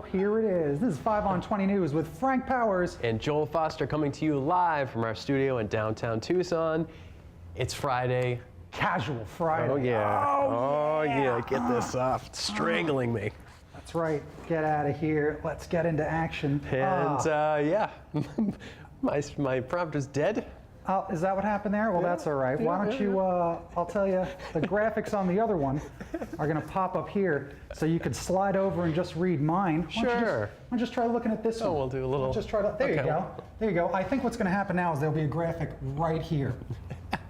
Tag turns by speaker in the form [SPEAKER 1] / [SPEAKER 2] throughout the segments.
[SPEAKER 1] here it is. This is 5 on 20 News with Frank Powers
[SPEAKER 2] and Joel Foster coming to you live from our studio in downtown Tucson. It's Friday.
[SPEAKER 1] Casual Friday.
[SPEAKER 2] Oh yeah.
[SPEAKER 1] Oh yeah.
[SPEAKER 2] Get this off. It's strangling me.
[SPEAKER 1] That's right. Get out of here. Let's get into action.
[SPEAKER 2] And yeah, my prompter's dead.
[SPEAKER 1] Oh, is that what happened there? Well, that's all right. Why don't you, I'll tell you, the graphics on the other one are going to pop up here, so you could slide over and just read mine.
[SPEAKER 2] Sure.
[SPEAKER 1] I'll just try looking at this one.
[SPEAKER 2] We'll do a little.
[SPEAKER 1] Just try to, there you go. There you go. I think what's going to happen now is there'll be a graphic right here.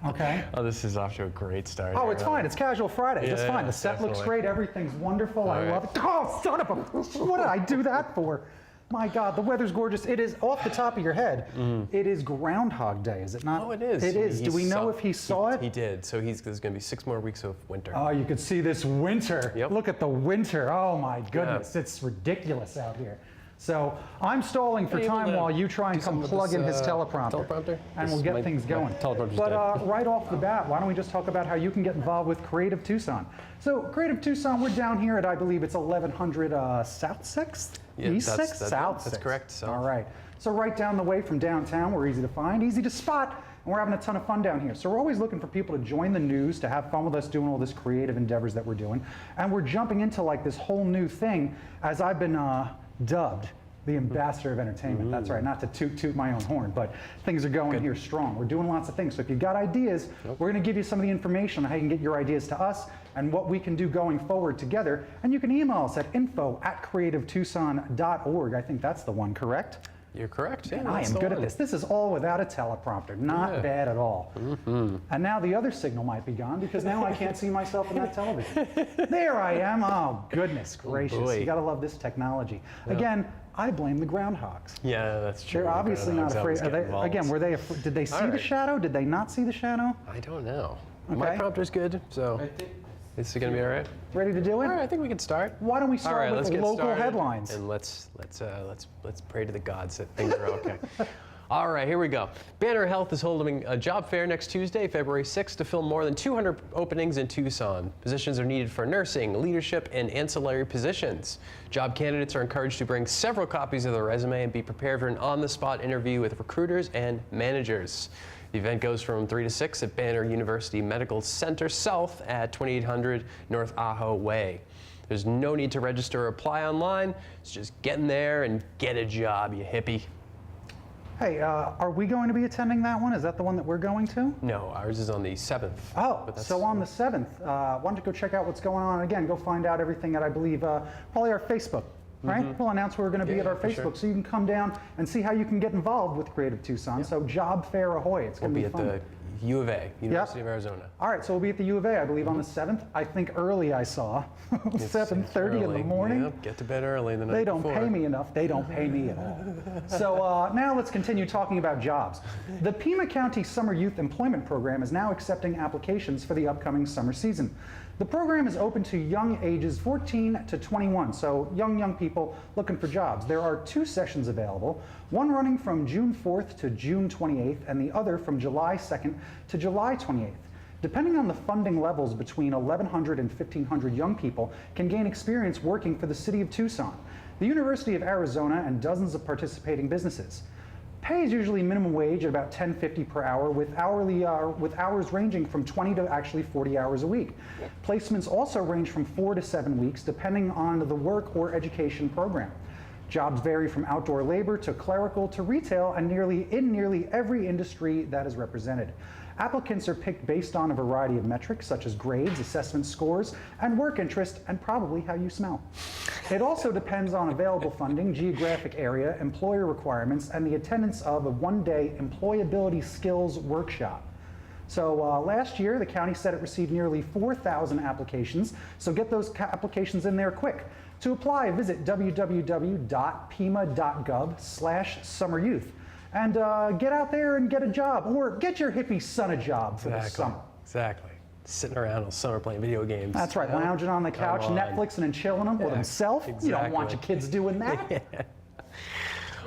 [SPEAKER 1] Okay?
[SPEAKER 2] Oh, this is off to a great start.
[SPEAKER 1] Oh, it's fine. It's Casual Friday. It's fine. The set looks great. Everything's wonderful. I love it. Oh, son of a... What did I do that for? My God, the weather's gorgeous. It is off the top of your head. It is Groundhog Day, is it not?
[SPEAKER 2] Oh, it is.
[SPEAKER 1] It is. Do we know if he saw it?
[SPEAKER 2] He did. So there's going to be 6 more weeks of winter.
[SPEAKER 1] Oh, you could see this winter.
[SPEAKER 2] Yep.
[SPEAKER 1] Look at the winter. Oh my goodness, it's ridiculous out here. So I'm stalling for time while you try and come plug in his teleprompter. And we'll get things going. But right off the bat, why don't we just talk about how you can get involved with Creative Tucson. So Creative Tucson, we're down here at, I believe it's 1100 South 6th?
[SPEAKER 2] Yeah,
[SPEAKER 1] East 6th? South 6th.
[SPEAKER 2] That's correct. So.
[SPEAKER 1] All right. So right down the way from downtown, we're easy to find, easy to spot, and we're having a ton of fun down here. So we're always looking for people to join the news, to have fun with us doing all this creative endeavors that we're doing. And we're jumping into like this whole new thing, as I've been dubbed the ambassador of entertainment. That's right, not to toot my own horn, but things are going here strong. We're doing lots of things. So if you've got ideas, we're gonna give you some of the information on how you can get your ideas to us and what we can do going forward together. And you can email us at info@creativetucson.org. I think that's the one, correct?
[SPEAKER 2] You're correct. Yeah,
[SPEAKER 1] I am good at this. This is all without a teleprompter. Not bad at all. And now the other signal might be gone because now I can't see myself in that television. There I am. Oh, goodness gracious. You got to love this technology. Again, I blame the groundhogs.
[SPEAKER 2] Yeah, that's true.
[SPEAKER 1] They're obviously not afraid. Again, were they? Did they see the shadow? Did they not see the shadow?
[SPEAKER 2] I don't know. My prompter's good, so is it going to be all right?
[SPEAKER 1] Ready to do it?
[SPEAKER 2] All right, I think we can start.
[SPEAKER 1] Why don't we start with local headlines?
[SPEAKER 2] And let's pray to the gods that things are okay. All right, here we go. Banner Health is holding a job fair next Tuesday, February 6th, to fill more than 200 openings in Tucson. Positions are needed for nursing, leadership, and ancillary positions. Job candidates are encouraged to bring several copies of their resume and be prepared for an on-the-spot interview with recruiters and managers. The event goes from 3 to 6 at Banner University Medical Center South at 2800 North Ajo Way. There's no need to register or apply online. It's just get in there and get a job, you hippie.
[SPEAKER 1] Hey, are we going to be attending that one? Is that the one that we're going to?
[SPEAKER 2] No, ours is on the 7th.
[SPEAKER 1] Oh, so on the 7th, why don't you go check out what's going on? Again, go find out everything at, I believe, probably our Facebook, right? We'll announce where we're going to be at our Facebook, so you can come down and see how you can get involved with Creative Tucson. So job fair ahoy, it's going to be fun.
[SPEAKER 2] We'll be at the U of A, University of Arizona.
[SPEAKER 1] All right, so we'll be at the U of A, I believe, on the 7th. I think early I saw, 7:30 in the morning.
[SPEAKER 2] Yep, get to bed early the night
[SPEAKER 1] They don't
[SPEAKER 2] before.
[SPEAKER 1] pay me enough. They don't pay me at all. So now let's continue talking about jobs. The Pima County Summer Youth Employment Program is now accepting applications for the upcoming summer season. The program is open to young ages 14 to 21, so young people looking for jobs. There are 2 sessions available, one running from June 4th to June 28th, and the other from July 2nd to July 28th. Depending on the funding levels, between 1,100 and 1,500 young people can gain experience working for the city of Tucson, the University of Arizona, and dozens of participating businesses. Pay is usually minimum wage at about $10.50 per hour, with hours ranging from 20 to actually 40 hours a week. Placements also range from 4 to 7 weeks, depending on the work or education program. Jobs vary from outdoor labor to clerical to retail, and in nearly every industry that is represented. Applicants are picked based on a variety of metrics such as grades, assessment scores, and work interest, and probably how you smell. It also depends on available funding, geographic area, employer requirements, and the attendance of a one-day employability skills workshop. So last year, the county said it received nearly 4,000 applications, so get those applications in there quick. To apply, visit www.pima.gov/summeryouth. And get out there and get a job, or get your hippie son a job for the summer.
[SPEAKER 2] Exactly. Sitting around all summer playing video games.
[SPEAKER 1] That's right, lounging on the couch, Netflixing and chilling them with himself. Exactly. You don't want your kids doing that.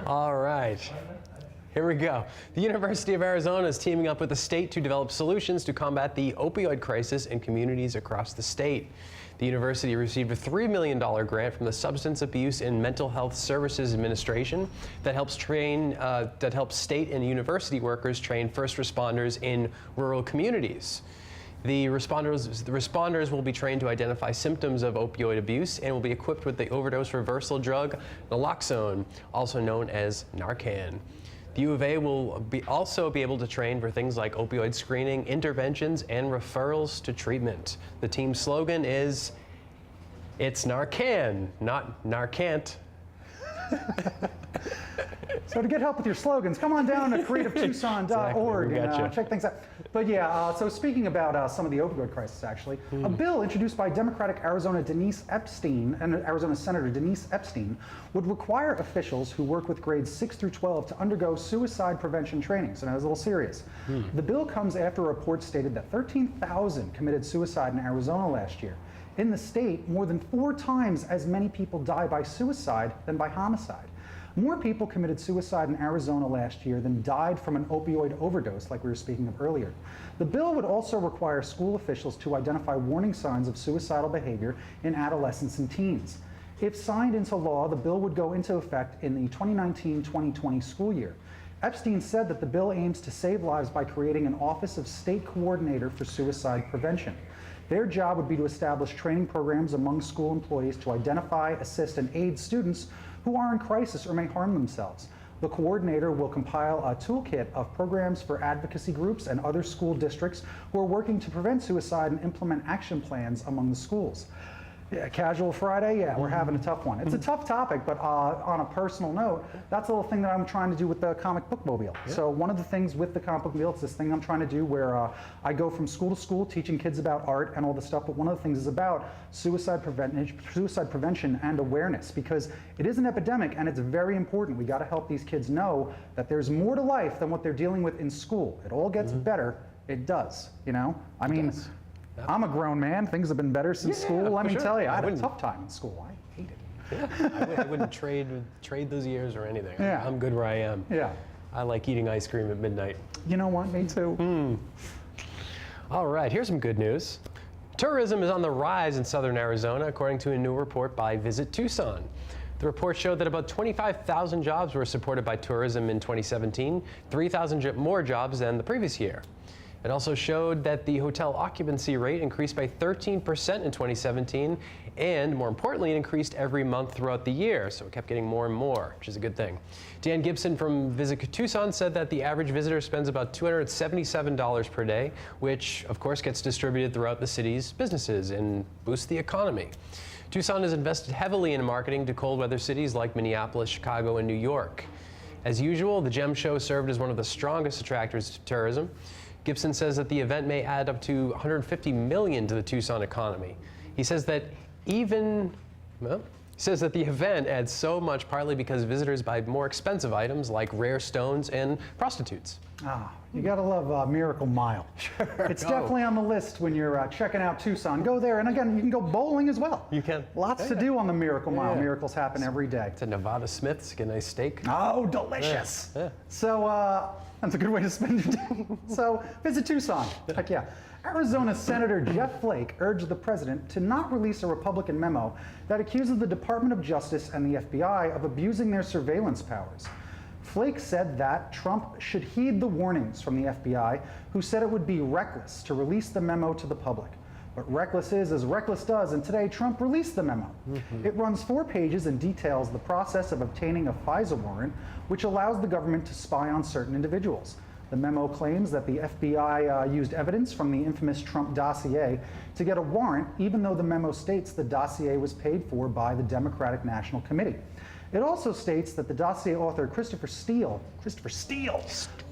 [SPEAKER 2] All right. Here we go. The University of Arizona is teaming up with the state to develop solutions to combat the opioid crisis in communities across the state. The university received a $3 million grant from the Substance Abuse and Mental Health Services Administration that helps state and university workers train first responders in rural communities. The responders will be trained to identify symptoms of opioid abuse and will be equipped with the overdose reversal drug naloxone, also known as Narcan. The U of A will also be able to train for things like opioid screening, interventions, and referrals to treatment. The team's slogan is, "It's Narcan, not Narcant."
[SPEAKER 1] So to get help with your slogans, come on down to creativetucson.org
[SPEAKER 2] Exactly,
[SPEAKER 1] and check things out. But yeah, so speaking about some of the opioid crisis, actually, a bill introduced by Democratic Arizona Senator Denise Epstein would require officials who work with grades 6 through 12 to undergo suicide prevention training. So now it's a little serious. The bill comes after a report stated that 13,000 committed suicide in Arizona last year. In the state, more than 4 times as many people die by suicide than by homicide. More people committed suicide in Arizona last year than died from an opioid overdose, like we were speaking of earlier. The bill would also require school officials to identify warning signs of suicidal behavior in adolescents and teens. If signed into law, the bill would go into effect in the 2019-2020 school year. Epstein said that the bill aims to save lives by creating an Office of State Coordinator for Suicide Prevention. Their job would be to establish training programs among school employees to identify, assist, and aid students who are in crisis or may harm themselves. The coordinator will compile a toolkit of programs for advocacy groups and other school districts who are working to prevent suicide and implement action plans among the schools. Yeah, casual Friday, yeah, we're having a tough one. It's a tough topic, but on a personal note, that's a little thing that I'm trying to do with the comic book mobile. Yeah. So one of the things with the comic book mobile, it's this thing I'm trying to do where I go from school to school teaching kids about art and all this stuff, but one of the things is about suicide prevention and awareness, because it is an epidemic and it's very important. We gotta help these kids know that there's more to life than what they're dealing with in school. It all gets better, it does, you know? I mean, I'm a grown man. Things have been better since school. Let me tell you, I had a tough time in school. I hated it.
[SPEAKER 2] Yeah, I wouldn't trade those years or anything.
[SPEAKER 1] Yeah.
[SPEAKER 2] I'm good where I am.
[SPEAKER 1] Yeah.
[SPEAKER 2] I like eating ice cream at midnight.
[SPEAKER 1] You know what? Me too.
[SPEAKER 2] All right, here's some good news. Tourism is on the rise in southern Arizona, according to a new report by Visit Tucson. The report showed that about 25,000 jobs were supported by tourism in 2017, 3,000 more jobs than the previous year. It also showed that the hotel occupancy rate increased by 13% in 2017, and more importantly, it increased every month throughout the year, so it kept getting more and more, which is a good thing. Dan Gibson from Visit Tucson said that the average visitor spends about $277 per day, which of course gets distributed throughout the city's businesses and boosts the economy. Tucson has invested heavily in marketing to cold weather cities like Minneapolis, Chicago, and New York. As usual, the Gem Show served as one of the strongest attractors to tourism. Gibson says that the event may add up to $150 million to the Tucson economy. He says that the event adds so much partly because visitors buy more expensive items like rare stones and prostitutes.
[SPEAKER 1] Ah, you gotta love Miracle Mile. Sure. It's definitely on the list when you're checking out Tucson. Go there, and again, you can go bowling as well.
[SPEAKER 2] You can.
[SPEAKER 1] Lots to do on the Miracle Mile. Miracles happen every day.
[SPEAKER 2] To Nevada Smith's, get a nice steak.
[SPEAKER 1] Oh, delicious. Yeah. So that's a good way to spend your day. So visit Tucson. Heck yeah. Arizona Senator Jeff Flake urged the president to not release a Republican memo that accuses the Department of Justice and the FBI of abusing their surveillance powers. Flake said that Trump should heed the warnings from the FBI, who said it would be reckless to release the memo to the public. But reckless is as reckless does, and today Trump released the memo. It runs 4 pages and details the process of obtaining a FISA warrant, which allows the government to spy on certain individuals. The memo claims that the FBI used evidence from the infamous Trump dossier to get a warrant, even though the memo states the dossier was paid for by the Democratic National Committee. It also states that the dossier author Christopher Steele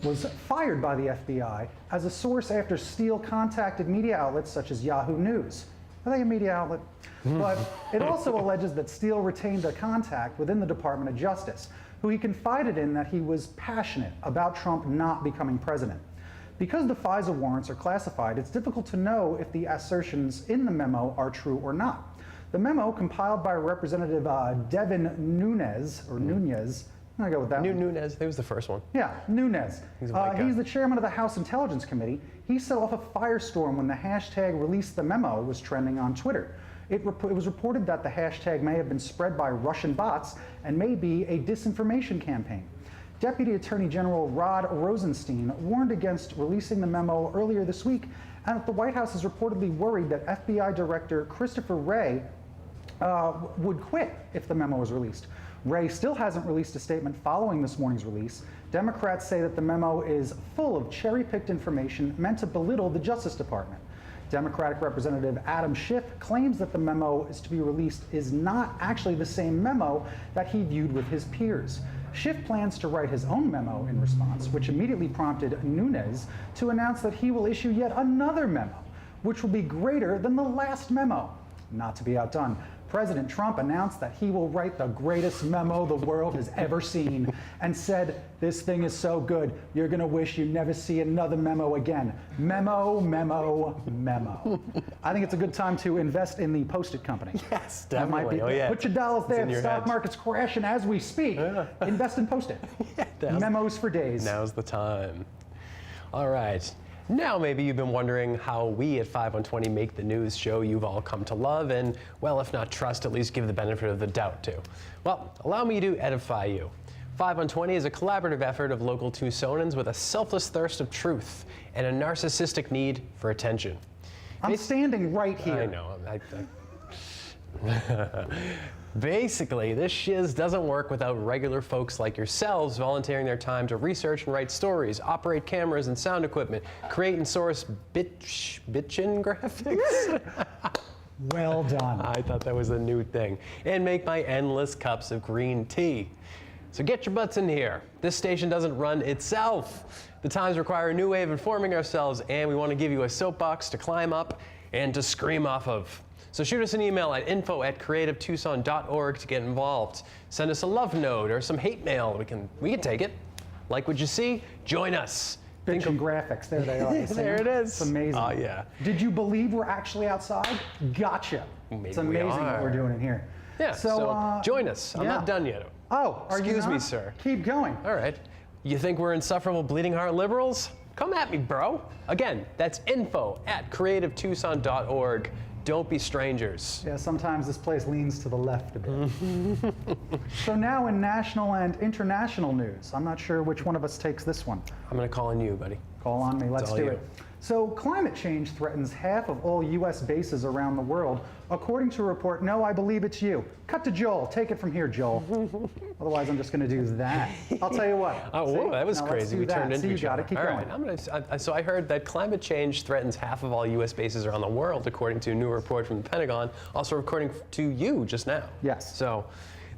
[SPEAKER 1] was fired by the FBI as a source after Steele contacted media outlets such as Yahoo News. Are they a media outlet? But it also alleges that Steele retained a contact within the Department of Justice, who he confided in that he was passionate about Trump not becoming president. Because the FISA warrants are classified, it's difficult to know if the assertions in the memo are true or not. The memo, compiled by Representative Devin Nunes, I'm gonna go with that.
[SPEAKER 2] Nunes, that was the first one.
[SPEAKER 1] Yeah, Nunes.
[SPEAKER 2] He's a white guy.
[SPEAKER 1] He's the chairman of the House Intelligence Committee. He set off a firestorm when the hashtag release the memo was trending on Twitter. It was reported that the hashtag may have been spread by Russian bots and may be a disinformation campaign. Deputy Attorney General Rod Rosenstein warned against releasing the memo earlier this week, and the White House is reportedly worried that FBI Director Christopher Wray would quit if the memo was released. Wray still hasn't released a statement following this morning's release. Democrats say that the memo is full of cherry-picked information meant to belittle the Justice Department. Democratic Representative Adam Schiff claims that the memo is to be released is not actually the same memo that he viewed with his peers. Schiff plans to write his own memo in response, which immediately prompted Nunes to announce that he will issue yet another memo, which will be greater than the last memo. Not to be outdone, President Trump announced that he will write the greatest memo the world has ever seen and said, "This thing is so good, you're going to wish you never see another memo again. Memo, memo, memo." I think it's a good time to invest in the Post-it company.
[SPEAKER 2] Yes, definitely.
[SPEAKER 1] Put your dollars there.
[SPEAKER 2] in
[SPEAKER 1] The
[SPEAKER 2] your
[SPEAKER 1] stock
[SPEAKER 2] head.
[SPEAKER 1] market's crashing as we speak. Invest in Post-it. Memos for days.
[SPEAKER 2] Now's the time. All right. Now maybe you've been wondering how we at 5 on 20 make the news show you've all come to love and, well, if not trust, at least give the benefit of the doubt to. Well, allow me to edify you. 5 on 20 is a collaborative effort of local Tucsonans with a selfless thirst of truth and a narcissistic need for attention.
[SPEAKER 1] I'm standing right here.
[SPEAKER 2] I know. Basically, this shiz doesn't work without regular folks like yourselves volunteering their time to research and write stories, operate cameras and sound equipment, create and source bitchin graphics.
[SPEAKER 1] Well done.
[SPEAKER 2] I thought that was a new thing. And make my endless cups of green tea. So get your butts in here. This station doesn't run itself. The times require a new way of informing ourselves, and we want to give you a soapbox to climb up and to scream off of. So shoot us an email at info@creativetucson.org to get involved. Send us a love note or some hate mail. We can take it. Like what you see? Join us.
[SPEAKER 1] Bitchin' graphics. There they are.
[SPEAKER 2] There it is.
[SPEAKER 1] It's amazing.
[SPEAKER 2] Oh, yeah.
[SPEAKER 1] Did you believe we're actually outside? Gotcha.
[SPEAKER 2] Maybe
[SPEAKER 1] it's amazing
[SPEAKER 2] we are.
[SPEAKER 1] what we're doing in here.
[SPEAKER 2] Yeah, so join us. I'm not done yet.
[SPEAKER 1] Oh, are you
[SPEAKER 2] Excuse me,
[SPEAKER 1] not?
[SPEAKER 2] sir.
[SPEAKER 1] Keep going.
[SPEAKER 2] All right. You think we're insufferable bleeding heart liberals? Come at me, bro. Again, that's info@creativetucson.org. Don't be strangers.
[SPEAKER 1] Yeah, sometimes this place leans to the left a bit. So now in national and international news, I'm not sure which one of us takes this one.
[SPEAKER 2] I'm going to call on you, buddy.
[SPEAKER 1] Call on me, let's
[SPEAKER 2] all
[SPEAKER 1] do
[SPEAKER 2] you.
[SPEAKER 1] it. So climate change threatens half of all U.S. bases around the world, according to a report. No, I believe it's you. Cut to Joel. Take it from here, Joel. Otherwise, I'm just going to do that. I'll tell you what.
[SPEAKER 2] Oh,
[SPEAKER 1] See?
[SPEAKER 2] whoa, that was
[SPEAKER 1] Now let's
[SPEAKER 2] crazy.
[SPEAKER 1] do
[SPEAKER 2] We turned
[SPEAKER 1] that.
[SPEAKER 2] into
[SPEAKER 1] See, you
[SPEAKER 2] each
[SPEAKER 1] got
[SPEAKER 2] other.
[SPEAKER 1] it. Keep
[SPEAKER 2] All
[SPEAKER 1] going.
[SPEAKER 2] right, so I heard that climate change threatens half of all U.S. bases around the world, according to a new report from the Pentagon, also according to you just now.
[SPEAKER 1] Yes.
[SPEAKER 2] So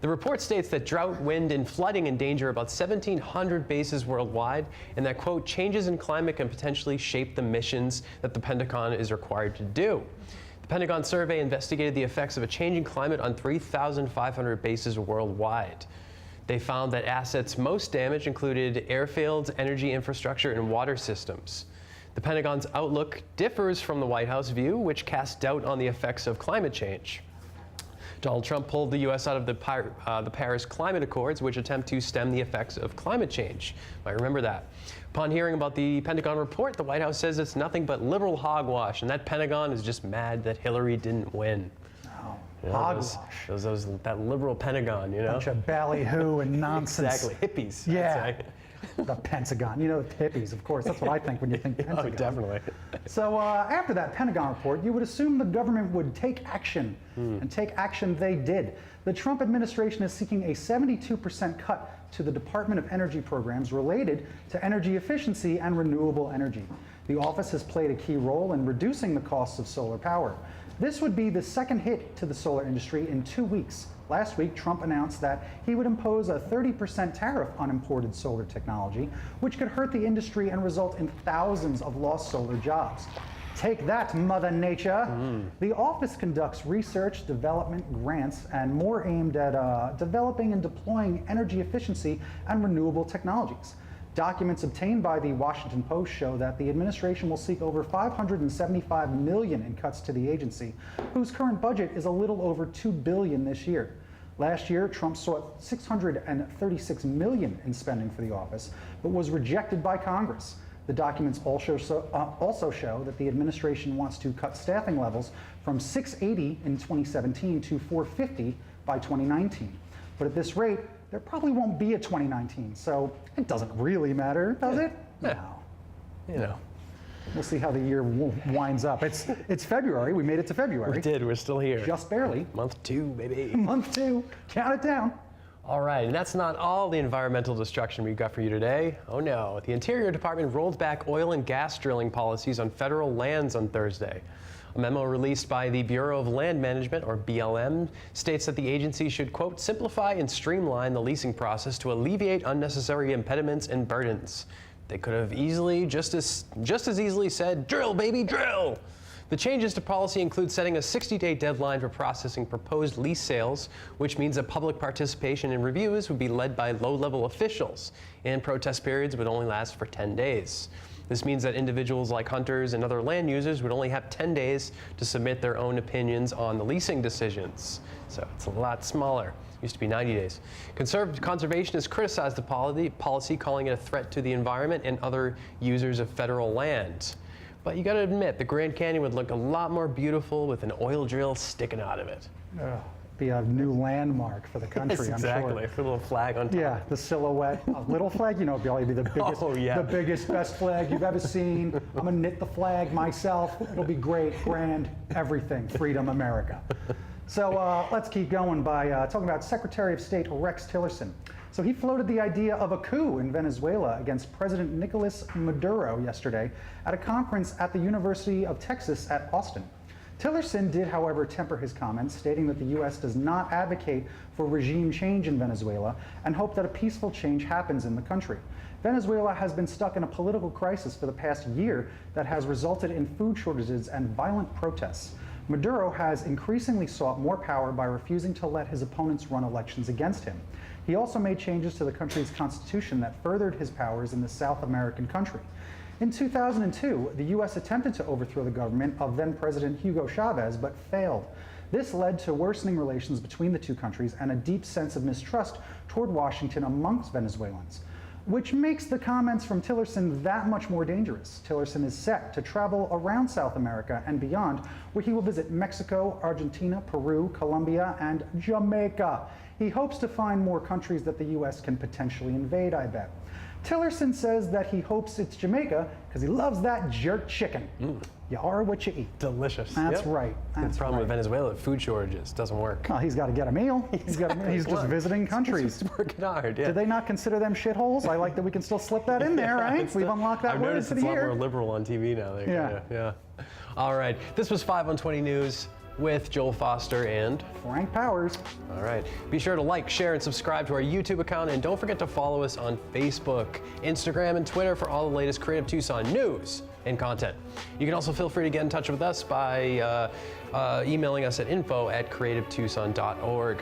[SPEAKER 2] the report states that drought, wind, and flooding endanger about 1,700 bases worldwide, and that, quote, changes in climate can potentially shape the missions that the Pentagon is required to do. The Pentagon survey investigated the effects of a changing climate on 3,500 bases worldwide. They found that assets most damaged included airfields, energy infrastructure, and water systems. The Pentagon's outlook differs from the White House view, which casts doubt on the effects of climate change. Donald Trump pulled the U.S. out of the Paris Climate Accords, which attempt to stem the effects of climate change. I remember that. Upon hearing about the Pentagon report, the White House says it's nothing but liberal hogwash, and that Pentagon is just mad that Hillary didn't win.
[SPEAKER 1] Oh,
[SPEAKER 2] You know,
[SPEAKER 1] hogwash.
[SPEAKER 2] that liberal Pentagon, you know?
[SPEAKER 1] Bunch of ballyhoo and nonsense.
[SPEAKER 2] Exactly, hippies.
[SPEAKER 1] Yeah.
[SPEAKER 2] I'd say.
[SPEAKER 1] The Pentagon. You know, the hippies, of course. That's what I think when you think Pentagon.
[SPEAKER 2] Oh, definitely.
[SPEAKER 1] So after that Pentagon report, you would assume the government would take action, and take action they did. The Trump administration is seeking a 72% cut to the Department of Energy programs related to energy efficiency and renewable energy. The office has played a key role in reducing the costs of solar power. This would be the second hit to the solar industry in 2 weeks. Last week, Trump announced that he would impose a 30% tariff on imported solar technology, which could hurt the industry and result in thousands of lost solar jobs. Take that, Mother Nature. The office conducts research, development, grants, and more aimed at developing and deploying energy efficiency and renewable technologies. Documents obtained by the Washington Post show that the administration will seek over $575 million in cuts to the agency, whose current budget is a little over $2 billion this year. Last year, Trump sought $636 million in spending for the office, but was rejected by Congress. The documents also show that the administration wants to cut staffing levels from 680 in 2017 to 450 by 2019. But at this rate, there probably won't be a 2019, so it doesn't really matter, does it?
[SPEAKER 2] Yeah.
[SPEAKER 1] No.
[SPEAKER 2] You know.
[SPEAKER 1] We'll see how the year winds up. It's February. We made it to February.
[SPEAKER 2] We did. We're still here.
[SPEAKER 1] Just barely.
[SPEAKER 2] Month 2, baby.
[SPEAKER 1] Month 2. Count it down.
[SPEAKER 2] All right, and that's not all the environmental destruction we've got for you today. Oh no, the Interior Department rolled back oil and gas drilling policies on federal lands on Thursday. A memo released by the Bureau of Land Management, or BLM, states that the agency should, quote, simplify and streamline the leasing process to alleviate unnecessary impediments and burdens. They could have easily, just as easily said, drill, baby, drill! The changes to policy include setting a 60-day deadline for processing proposed lease sales, which means that public participation in reviews would be led by low-level officials, and protest periods would only last for 10 days. This means that individuals like hunters and other land users would only have 10 days to submit their own opinions on the leasing decisions. So it's a lot smaller. Used to be 90 days. Conservationists criticized the policy, calling it a threat to the environment and other users of federal land. But you got to admit, the Grand Canyon would look a lot more beautiful with an oil drill sticking out of it.
[SPEAKER 1] Be a new landmark for the country,
[SPEAKER 2] Yes,
[SPEAKER 1] I'm
[SPEAKER 2] exactly.
[SPEAKER 1] sure.
[SPEAKER 2] A little flag on top.
[SPEAKER 1] Yeah, the silhouette. A little flag, you know, it'll probably be the biggest,
[SPEAKER 2] Oh, yeah.
[SPEAKER 1] the biggest, best flag you've ever seen. I'm gonna knit the flag myself. It'll be great, grand, everything. Freedom, America. So let's keep going by talking about Secretary of State Rex Tillerson. So he floated the idea of a coup in Venezuela against President Nicolas Maduro yesterday at a conference at the University of Texas at Austin. Tillerson did, however, temper his comments, stating that the U.S. does not advocate for regime change in Venezuela and hope that a peaceful change happens in the country. Venezuela has been stuck in a political crisis for the past year that has resulted in food shortages and violent protests. Maduro has increasingly sought more power by refusing to let his opponents run elections against him. He also made changes to the country's constitution that furthered his powers in the South American country. In 2002, the U.S. attempted to overthrow the government of then-President Hugo Chavez, but failed. This led to worsening relations between the two countries and a deep sense of mistrust toward Washington amongst Venezuelans, which makes the comments from Tillerson that much more dangerous. Tillerson is set to travel around South America and beyond, where he will visit Mexico, Argentina, Peru, Colombia, and Jamaica. He hopes to find more countries that the U.S. can potentially invade, I bet. Tillerson says that he hopes it's Jamaica because he loves that jerk chicken. You are what you eat.
[SPEAKER 2] Delicious.
[SPEAKER 1] That's
[SPEAKER 2] Yep.
[SPEAKER 1] right. That's
[SPEAKER 2] the problem with
[SPEAKER 1] right.
[SPEAKER 2] Venezuela, food shortages, doesn't work.
[SPEAKER 1] Well, he's got to get a meal. He's just visiting countries.
[SPEAKER 2] He's working hard, yeah.
[SPEAKER 1] Did they not consider them shitholes? I like that we can still slip that in there, right?
[SPEAKER 2] It's
[SPEAKER 1] We've
[SPEAKER 2] the-
[SPEAKER 1] unlocked that
[SPEAKER 2] I've
[SPEAKER 1] word
[SPEAKER 2] noticed
[SPEAKER 1] for
[SPEAKER 2] it's
[SPEAKER 1] the
[SPEAKER 2] a lot more
[SPEAKER 1] year.
[SPEAKER 2] liberal on TV now.
[SPEAKER 1] Yeah.
[SPEAKER 2] All right. This was 5 on 20 News with Joel Foster and...
[SPEAKER 1] Frank Powers.
[SPEAKER 2] All right. Be sure to like, share, and subscribe to our YouTube account, and don't forget to follow us on Facebook, Instagram, and Twitter for all the latest Creative Tucson news and content. You can also feel free to get in touch with us by emailing us at info@creativetucson.org.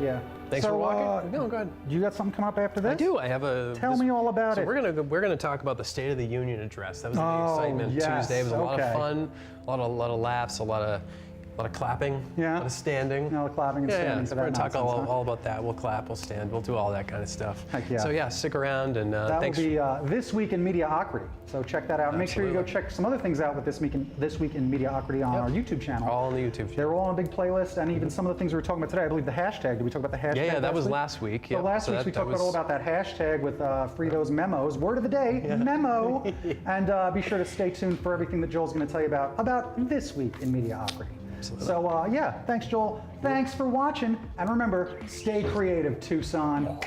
[SPEAKER 1] Yeah.
[SPEAKER 2] Thanks
[SPEAKER 1] So,
[SPEAKER 2] for walking. No, go ahead.
[SPEAKER 1] You got something coming up after this?
[SPEAKER 2] I do. I have a.
[SPEAKER 1] Tell me all about it.
[SPEAKER 2] We're gonna talk about the State of the Union address. That was the big
[SPEAKER 1] Oh,
[SPEAKER 2] excitement
[SPEAKER 1] yes,
[SPEAKER 2] Tuesday. It was a lot of
[SPEAKER 1] okay.
[SPEAKER 2] fun, a lot of laughs, a lot of clapping,
[SPEAKER 1] Yeah.
[SPEAKER 2] a lot of standing.
[SPEAKER 1] No, clapping and
[SPEAKER 2] Yeah,
[SPEAKER 1] standing
[SPEAKER 2] so
[SPEAKER 1] for
[SPEAKER 2] we're
[SPEAKER 1] that
[SPEAKER 2] gonna talk
[SPEAKER 1] nonsense,
[SPEAKER 2] all about that. We'll clap, we'll stand, we'll do all that kind of stuff.
[SPEAKER 1] Heck yeah.
[SPEAKER 2] So yeah, stick around and
[SPEAKER 1] That
[SPEAKER 2] thanks.
[SPEAKER 1] will be This Week in Mediocrity. So check that out. Make sure you go
[SPEAKER 2] Absolutely.
[SPEAKER 1] check some other things out with This Week in Mediocrity on our YouTube channel.
[SPEAKER 2] all on the YouTube channel.
[SPEAKER 1] They're all on a big playlist, and even some of the things we were talking about today. I believe the hashtag. Did we talk about the hashtag?
[SPEAKER 2] Yeah, that was
[SPEAKER 1] week?
[SPEAKER 2] last week.
[SPEAKER 1] So
[SPEAKER 2] Yep.
[SPEAKER 1] last week
[SPEAKER 2] that-
[SPEAKER 1] we
[SPEAKER 2] that
[SPEAKER 1] talked
[SPEAKER 2] was-
[SPEAKER 1] all about that hashtag with Frito's memos. Word of the day, memo. And be sure to stay tuned for everything that Joel's going to tell you about This Week in Mediocrity.
[SPEAKER 2] Absolutely.
[SPEAKER 1] So yeah, thanks Joel. Thanks for watching, and remember, stay creative, Tucson.